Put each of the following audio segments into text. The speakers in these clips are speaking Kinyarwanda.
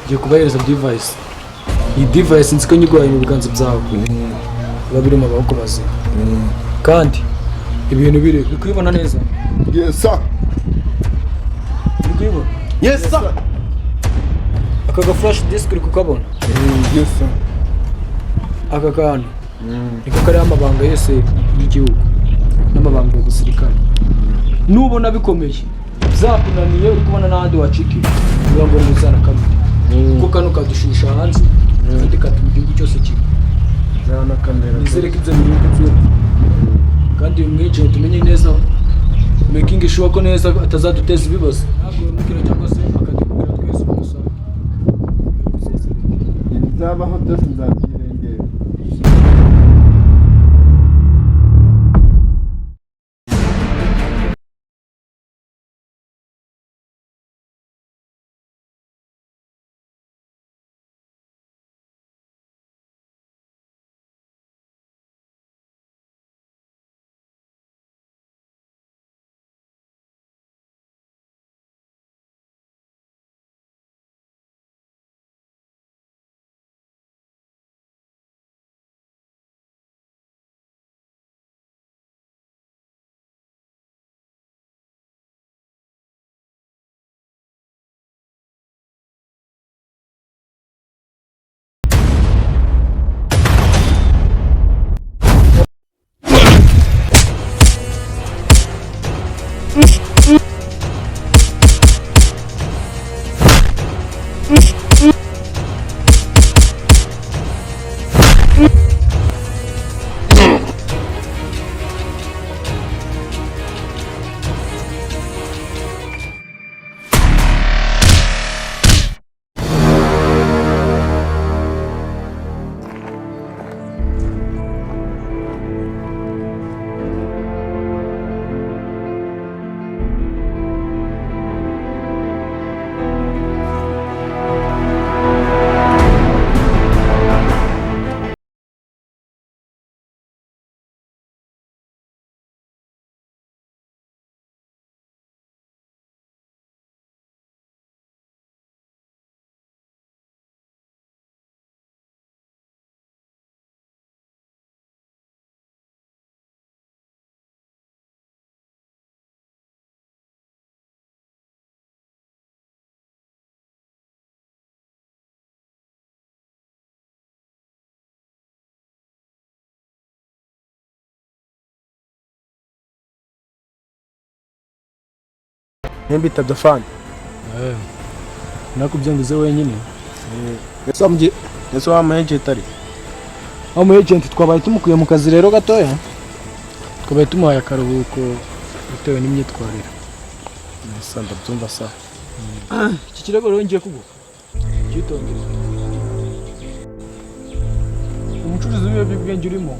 Ngiye kubahereza device. Iyi device nzi ko nyiguhaye mu biganza byawe. Biba biri mu maboko mazima. Kandi ibintu biri kubibona neza. Yes sir. Uri kubibona? Yes sir. Aka ga flash disk uri kukabona? Yes sir. Aka kantu niko kari amabanga yose y'igihugu n'amabanga y'ubusirikare. Nubona bikomeye byakunaniye uri kubona n'ahandi waciki biba ngo muzana kamwe kuko kano kadushusha hanze kandi katuma igihugu cyose kimwe Zana kamera. nizere ko ibyo bintu byose kandi uyu mwijenti tumenye neza making sure ko neza atazaduteza ibibazo ntabwo mukira cyangwa se akadukira twese umusanzu Zabaho byose nzabyirengera. Nembi tabafani. nakubyangize wenyine Yeso wa agent ari. aho mu agent twabaye tumukuye mu kazi rero gatoya twabaye tumuhaye akaruhuko bitewe n'imyitwarire Nesa ndabyumva sa. iki kirego rero ngiye kuguha cyitondere umucuruzi w'ibiyobyabwenge urimo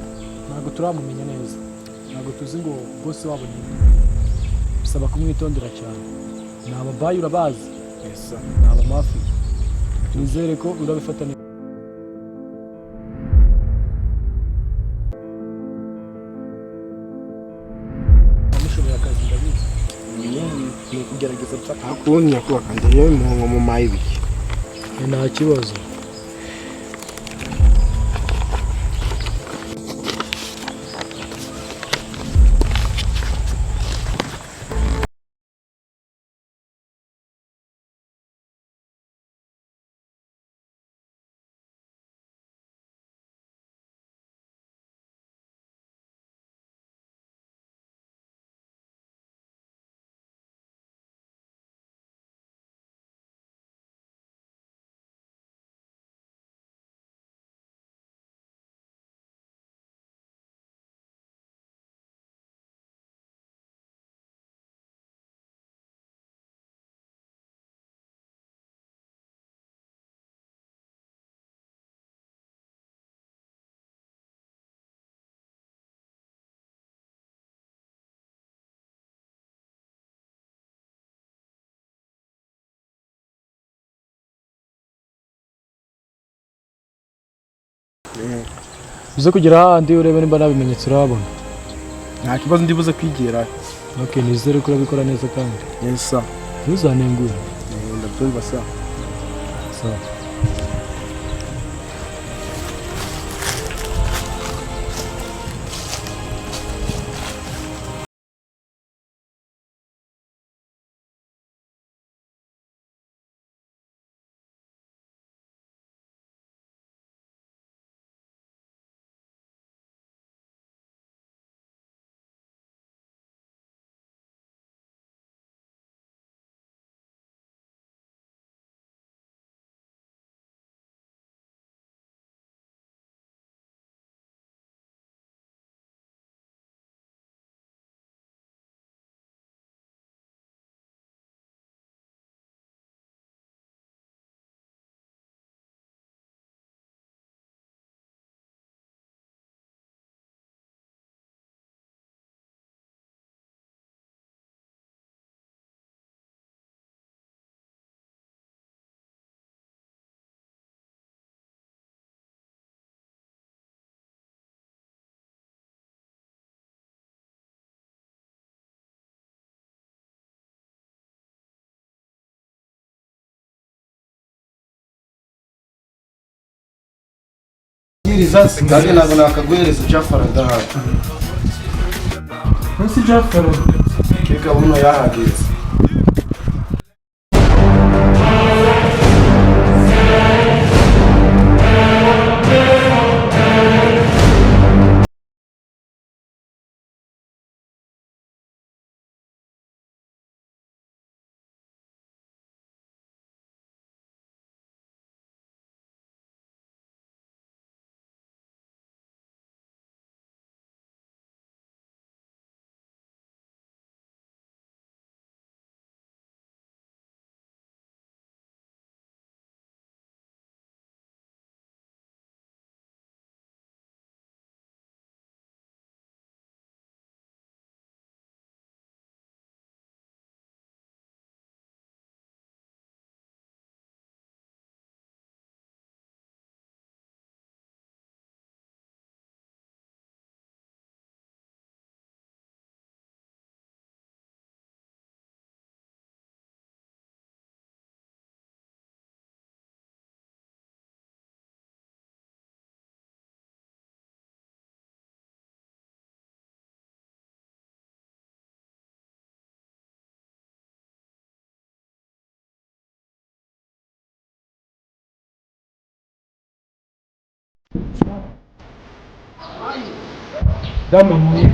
ntabwo turamumenya neza ntabwo tuzi ngo bose wabo ni bisaba kumwitondera cyane ni ababayi urabazi Yes. ni abamafi nizere ko urabifata neza amushoboye akazi ndabizi Ni kugerageza gufata akunya kuba kandi yewe mu mayibiki. nta kibazo uze kugera ahandi urebe nimba nta bimenyetso urabona Nta kibazo ndibuze kwigira. okay nizere ko urabikora neza kandi Yes sir. ntuzanengure Ndabyumva sa. sawa amabwiriza kandi ntabwo nakaguhereza Jafara adahari. Nsi Jafara Reka buno yahageze. Dama mwenye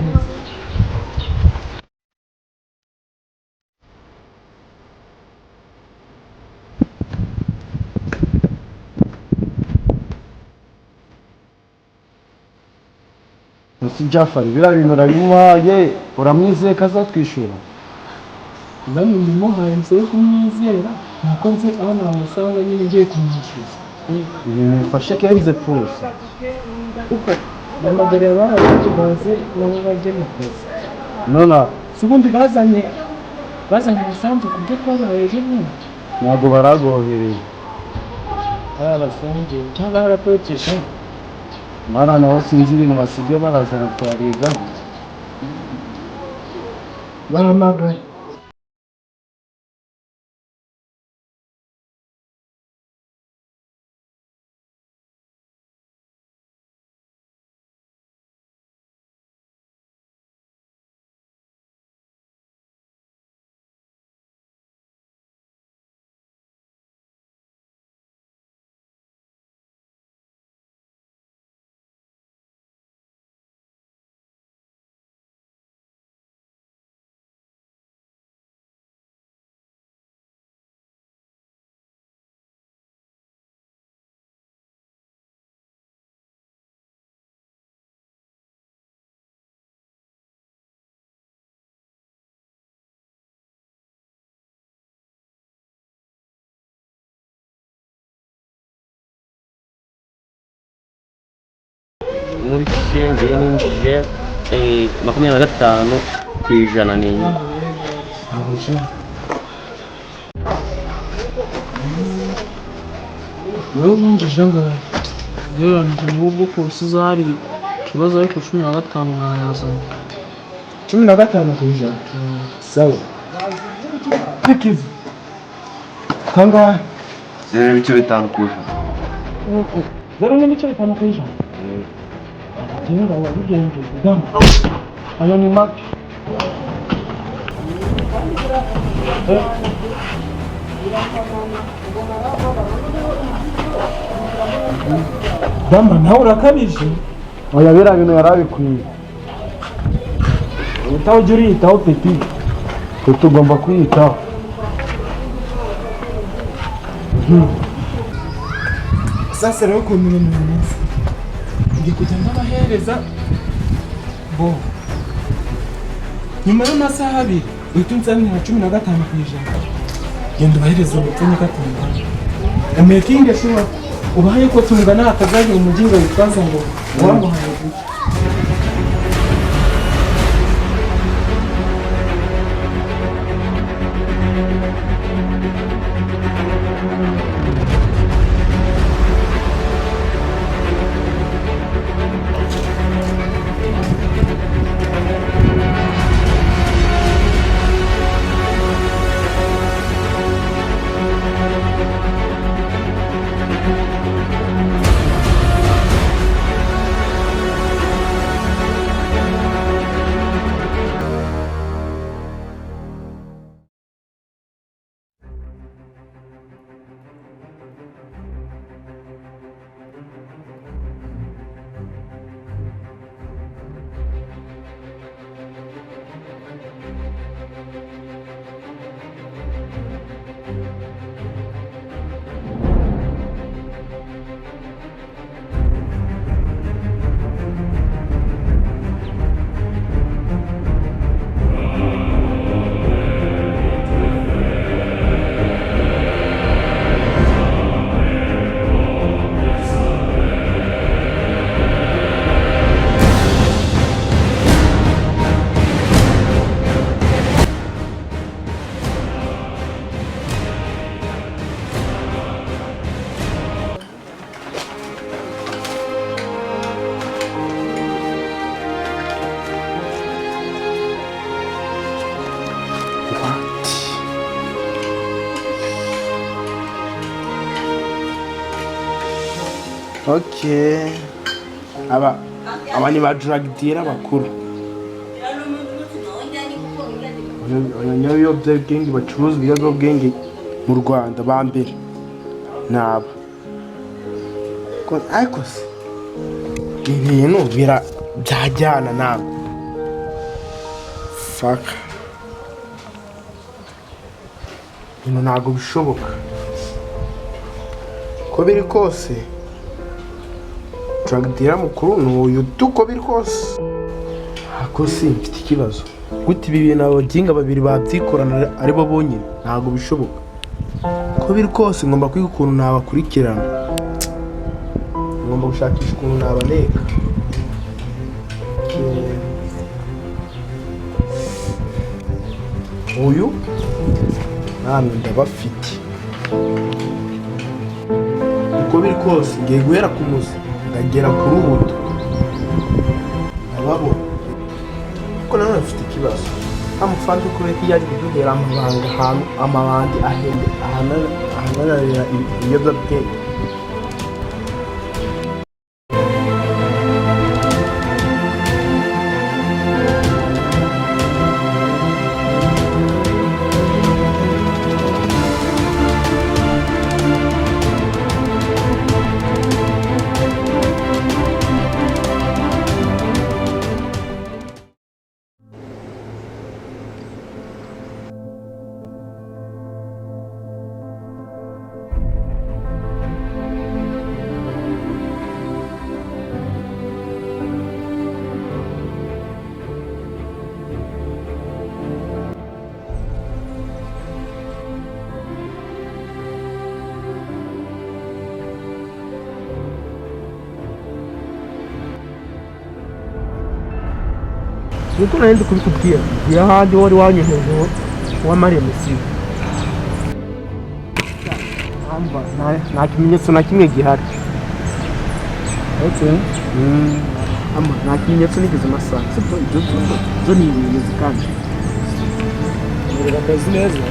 Nsi Jafari biriya bintu urabimuhaye uramwizeye ko azatwishyura? ndani ndimuhaye nse kumwizera nakonze aho namusanga nyine ngiye kumwishyuza. Ibintu bifashe kenze pfusa. Uko namagare bahaye baze nabo bajye mu kazi. Nona Sibundi bazanye umusanzu kubyo twabaye nyine. ntabwo baragohereye. Aya basanze cyangwa harapoteje. Mara naho sinzi ibintu basigaye barazana twariga. Bahamagaye. Muri Senge ninjije 25% ni Wewe winjije ngahe? Rero nubwo polisi zari ikibazo ariko 15 mwayazana. 15 kujana. Sawa. Kikizi. Kangahe? 0.5 kuja. Zero n'ibice bitanu kujana. Tinga wabigenje damu. Ayo ni make. Dama nawe urakabije. Oya biriya bintu yarabikwiye. Utaho ujya uriyitaho peti. Twe tugomba kwiyitaho. Sasa rero ukuntu ibintu bimeze ngiye kujya ndabahereza bo nyuma y'amasaha 2 uhita unsanira 15%. Genda ubahereza ubutoni gatanga umekinge shuwa ubahaye ko tungana akazaje umujinga witwaza ngo wamuhaye guki. Okay. Aba ni ba drug dealer bakuru. Abanyabiyobyabwenge bacuruza ibiyobyabwenge mu Rwanda ba mbere naba. Ariko se ibintu byajyana ntabwo. Faka. Ibintu ntabwo bishoboka. Ko biri kose drug dealer mukuru n'uyu uko biri kose. Ako si mfite ikibazo. Gute ibi bintu abaginga babiri babyikorana ari bo bonyine ntabwo bishoboka. Ko biri kose ngomba kwiga ukuntu nabakurikirana. Ngomba gushakisha ukuntu nabaneka. Uyu namwe ndabafite. Uko biri kose ngiye guhera ku muzi ndagera ku rubuto. Ndababona. Ko nanone mfite ikibazo. Amufande kure ko yaje kuduhera amabanga ahantu amabandi ahende ahanarira ibiyobyabwenge. Nuko nari kubikubwira ahandi wari wanyoheje wamariye misiyo. Nta kimenyetso na kimwe gihari. Okay. Nta kimenyetso nigeze masanga. Sibyo ibyo ni ibimenyetso kandi. Murira akazi neza.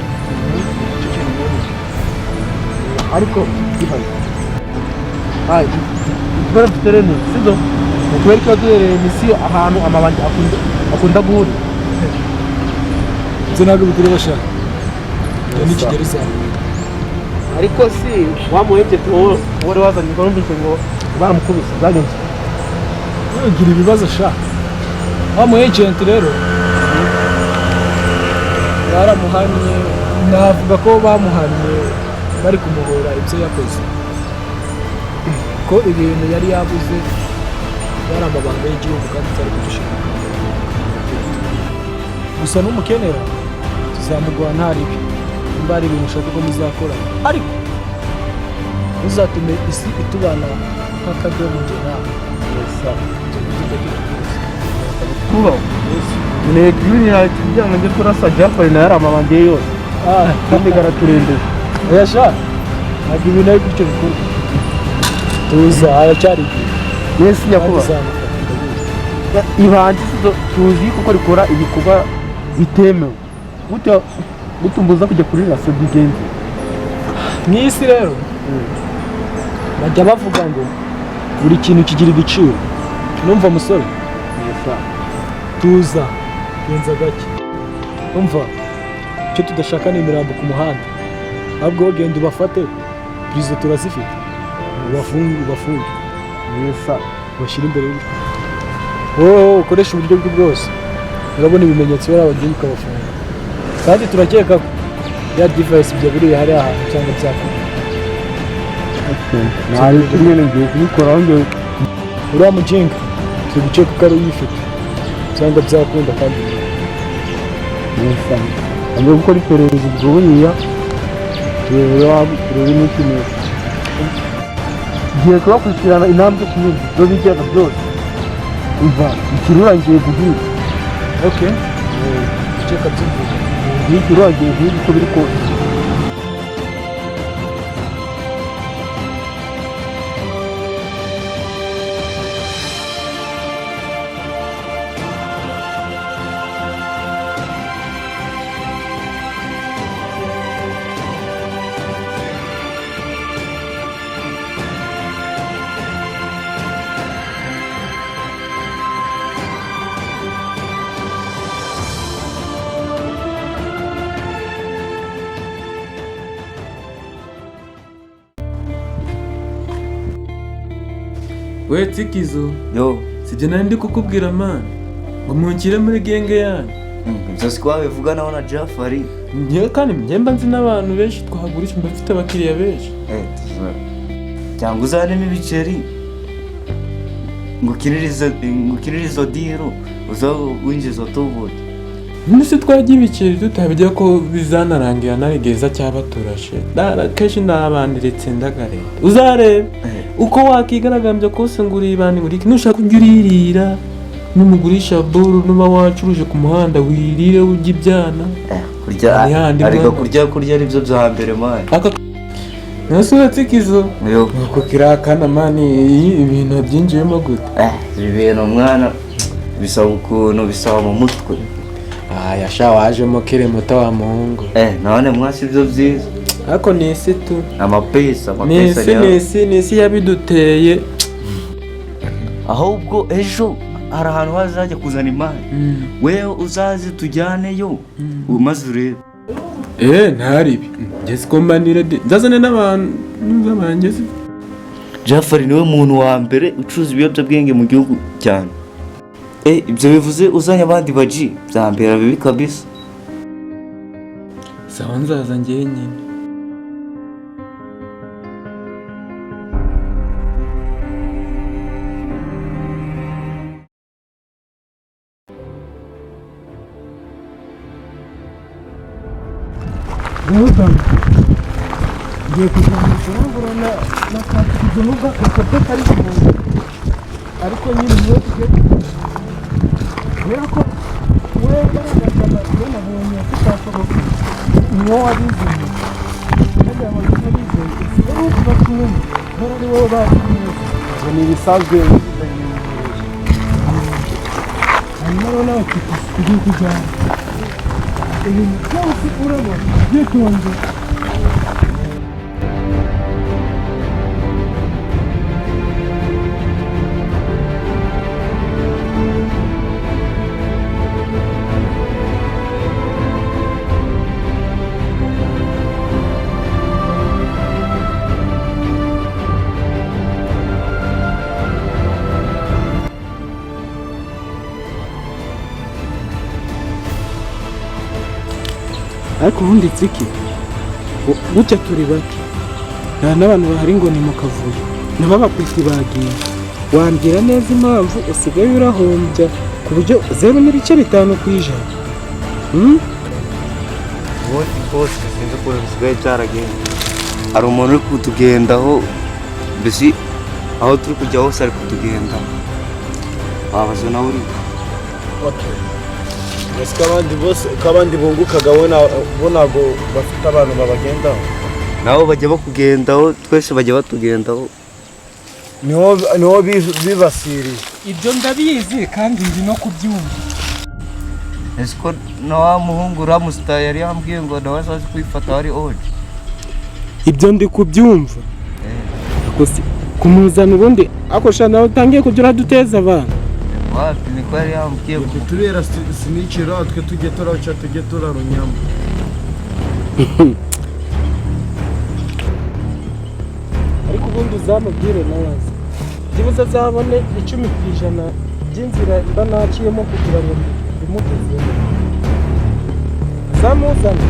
Ariko gihari. Ibara biterene sibyo. Kubera ko duhereye misiyo ahantu amabandi akunda guhura. Nze ntabwo bigire bashaka. Ni Kigali cyane. Ariko si wamuhebye wari wazanye ngo numvise ngo baramukubise byagenze. Ugira ibibazo sha. Wamu agent rero. Baramuhanye navuga ko bamuhanye bari kumuhora ibyo yakoze. Ko ibintu yari yabuze yari amabanga y'igihugu kandi cyari kudushaka. Gusa n'umukenera tuzamugwa ntaribi. Mbari ibintu ushaka ko muzakora. Ariko uzatume isi itubana nk'akadomo nje nawe. Kuba ne green ya kijyana nje kurasa Jafari na yari amabandi yose. Kandi garaturende. Oya sha. Ntabwo ibintu ari gutyo bikorwa. Tuza aracyari. Yes nyakuba. Ibandi tuzi kuko rikora ibikorwa bitemewe. Gutumbuza kujya kuri rasa bigenze. Mwisi rero. Bajya bavuga ngo buri kintu kigira igiciro. Numva musore. Yesa. Tuza. Genza gake. Umva. Cyo tudashaka ni imirambo ku muhanda. Ahubwo genda ubafate. Prizo turazifite. Ubafunge. Yesa. Bashira imbere y'uko. Ukoresha uburyo bwose. Urabona ibimenyetso yari abagiye ukabafunga. Kandi turakeka ya device bya biri hari ahantu cyangwa cyakora. Nari kimwe ngiye kubikora ngo uriya mujinga turi guceka ko ari uyifite cyangwa byakunda kandi neza. Ngo gukora iperereza ubwoya turebe n'ikimwe. Giye kubakurikirana intambwe kimwe byo bijyaga byose. Umva ikirura ngiye guhiga. Okay. Cheka byumva. Ikirura ngiye guhiga uko biri kose. we tsikizo Yo, sibyo nari ndi kukubwira mani ngo munkire muri genge yanyu. ibyo si twabivuga naho na Jafari. Njyewe kandi njye mba nzi n'abantu benshi twagurisha, mba mfite abakiriya benshi. Cyangwa uzanemo ibiceri ngo ukinire izo diro uza winjiza utubuye. Nise twagiye ibiceri tutabijya ko bizanarangira narigeza cyaba turashe. Kenshi ndabandiretse ndagareta. Uzarebe uko wakigaragambya kose ngo uribane ngo iki nushaka kujya uririra n'umugurisha buru nuba wacuruje ku muhanda wirire ujya ibyana. Kurya ari byo bya mbere mani. Nasuye tsikizo. Nuko kirakana mani ibintu byinjiyemo gute. Ibi bintu mwana bisaba ukuntu bisaba mu mutwe. Yasha wajemo kire muto wa muhungu. None mwasi byo byiza. Ariko nisi tu. Amapesa nisi yabiduteye. Ahubwo ejo hari ahantu hazajya kuzana imari. Wewe uzaze tujyaneyo umaze urebe. Ntaribi. Ngeze kombanire ndazane n'abantu n'abangeze. Jafari niwe muntu wa mbere ucuruza ibiyobyabwenge mu gihugu cyane. Ibyo bivuze uzanye abandi baji byambera bibi kabisa. Sawa nzaza njye nyine. Rwandan ngiye kujyana kurangura na kakidonuga kakote kari mu ariko nyine niyo tugiye kubera ko we garagaza iyo nabonye tutashoboka niyo wabizinye kandi abantu babizeye rero bakumwe bari wowe bazinye ngo ni ibisanzwe hanyuma rero tugiye kujyana ibintu byose urabona byitonze. Ariko ubundi tsiki gutya turi bake nta n'abantu bahari ngo ni mu kavuyo nabo abakwisi bagiye wambwira neza impamvu usigaye urahombya ku buryo 0.5%. Bose sinzi ko bisigaye byaragenda. Hari umuntu uri kutugendaho mbese aho turi kujya hose ari kutugendaho. Wabaza nawe uri ese kabandi bungukaga bo ntabwo bafite abantu babagendaho. nabo bajya bakugendaho, twese bajya batugendaho. niho bibasiriye. Ibyo ndabizi kandi ndi no kubyumva. Ese ko na wa muhungu Ramusta yari yambwiye ngo nawe azaze kwifata ari oje. Ibyo ndi kubyumva. Kumuzana ubundi akosha nawe utangiye kujya uraduteza abantu. Wapi niko yari yambwiye ngo turera sinicira twe tujye turaca tujye turarunyamo. Ariko ubundi uzamubwire nawazi byibuze azabone 10% by'inzira mba naciyemo kugira ngo bimugezeho. Zamuzana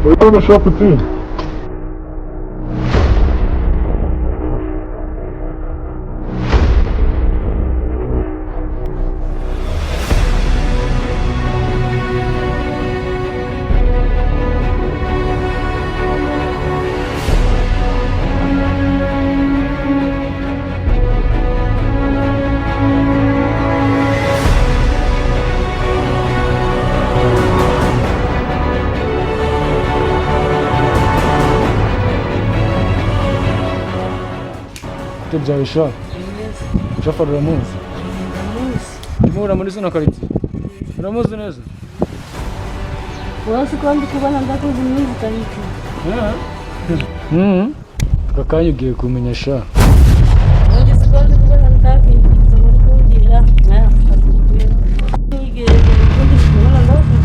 Urabona shop tu? Ito byawe sha. Shoferi uramuzi? Ndimubona muri zino karitsiye. Uramuzi neza? Urasi ko ndi kubona ndakuzi mwizi tariki. Aka kanya ugiye kumenya sha. Ngeze ko ndi kubona ndaki muri kugira. Ngeze ko ndi kubona ndaki.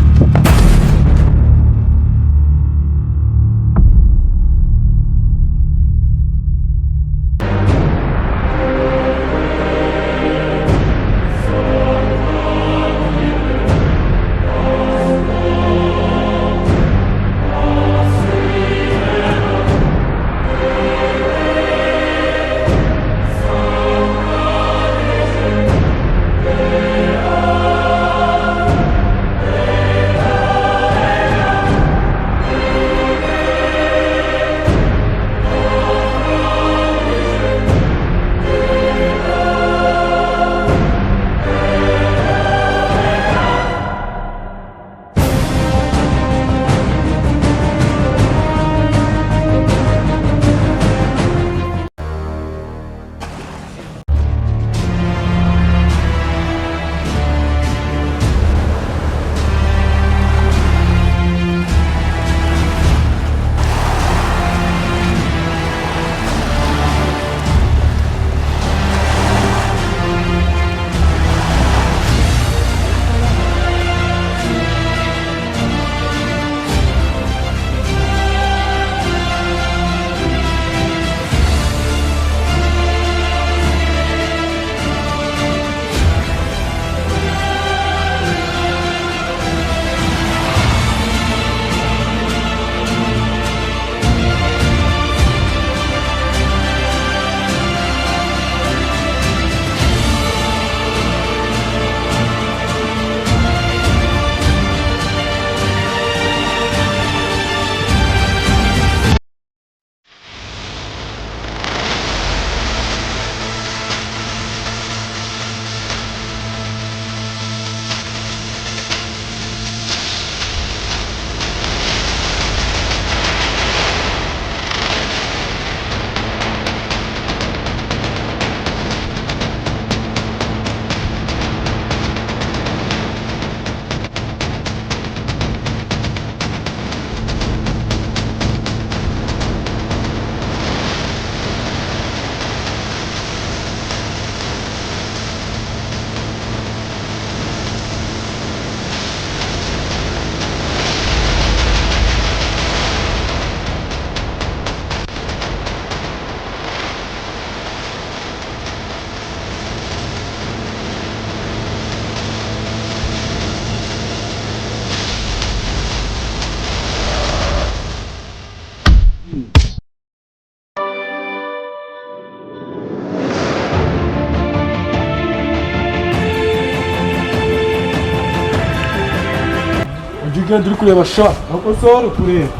Ugenda uri kureba sha. Ako se wari kureba.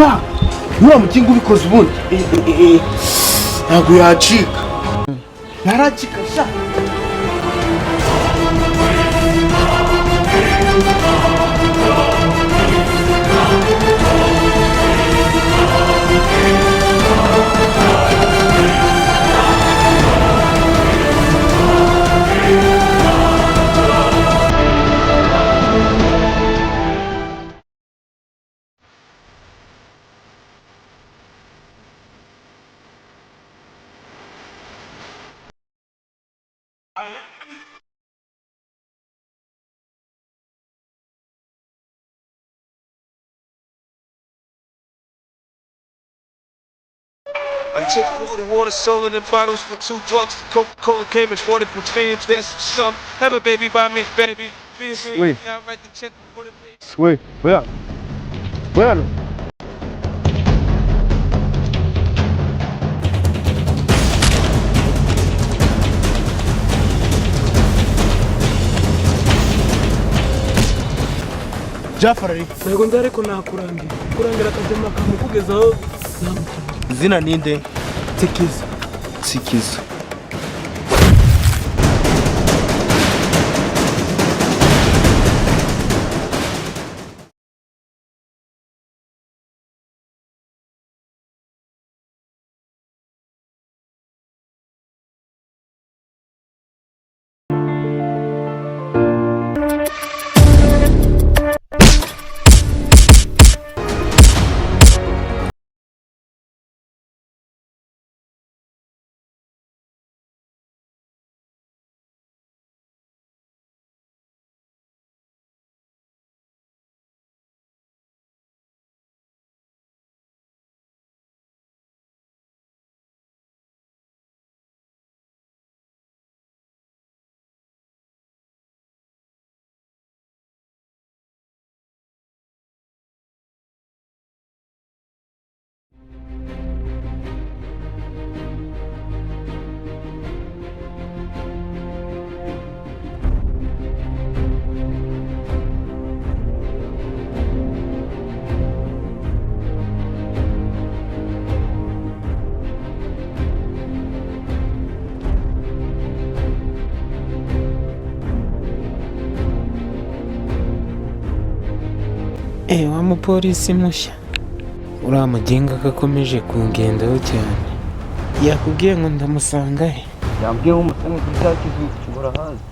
umva nuriya mukinga ubikoze ubundi ntabwo yacika yaracika sha. I took water, water, sold in bottles for $2. Coca-Cola came and bought it for fans. There's some. Have a baby by me, baby. Oui. Yeah, I write the check for the baby. Oui, regarde. Regarde. Jafar ari ntabwo nzi ariko nakurangira kurangira akajyamo akamukugezaho izina ninde? tikiza Sikiza. wa mupolisi mushya uriya mugenga gakomeje kungendaho cyane yakubwiye ngo ndamusanga he? yambwiye ngo umusanga kuri cya kizu ushobora hazi.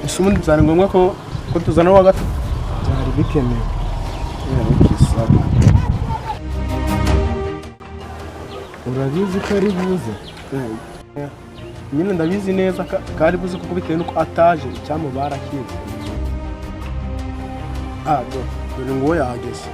Ese ubundi byari ngombwa ko tuzana uwa gatatu? byari bikenewe. urabizi ko ari buze nyine ndabizi neza kari buze kuko bitewe nuko ataje icyampa barakize. dore ngo yahageze.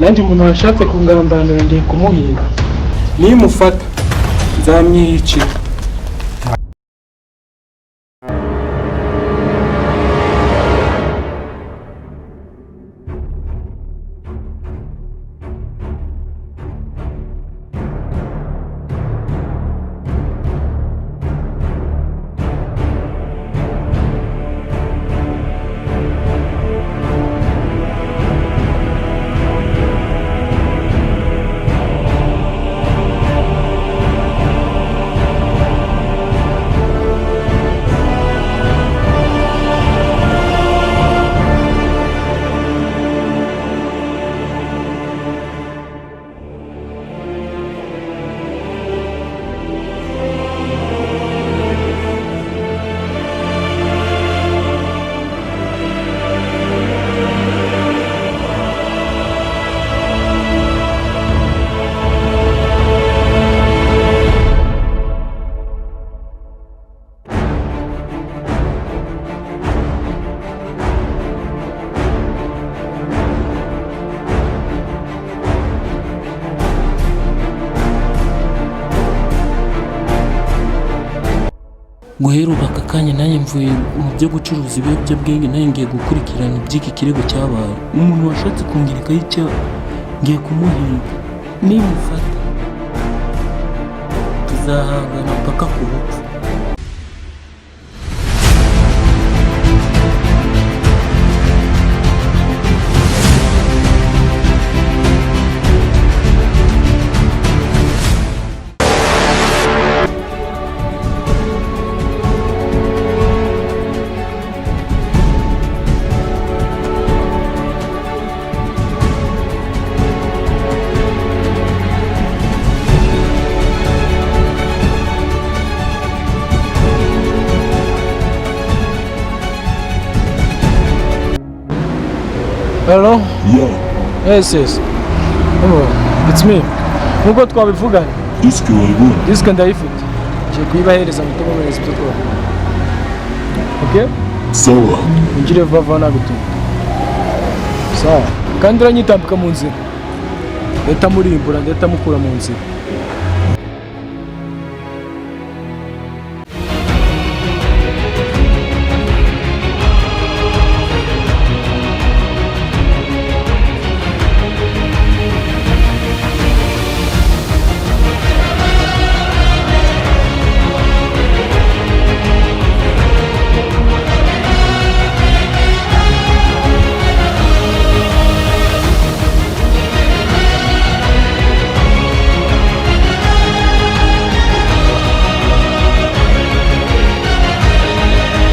nanjye umuntu washatse kungambanira ngiye kumuhiga nimufata nzamwiyicira. guhera ubu aka kanya nanjye mvuye mu byo gucuruza ibiyobyabwenge, nanjye ngiye gukurikirana iby'iki kirego cyabaye. Umuntu washatse kungirikaho icyaha ngiye kumuhiga, nimufata tuzahangana mpaka ku rupfu. Hello? Yes. Oh, it's me. Nkuko twabivuganye. Disque wayibona? Disque ndayifite. Ngiye kuyibahereza mutomomereza ibyo twaba. Okay? Sawa. Ngire vuba nagutuma. Sawa. Kandi uranyitambika mu nzira. Leta murimbura, leta mukura mu nzira.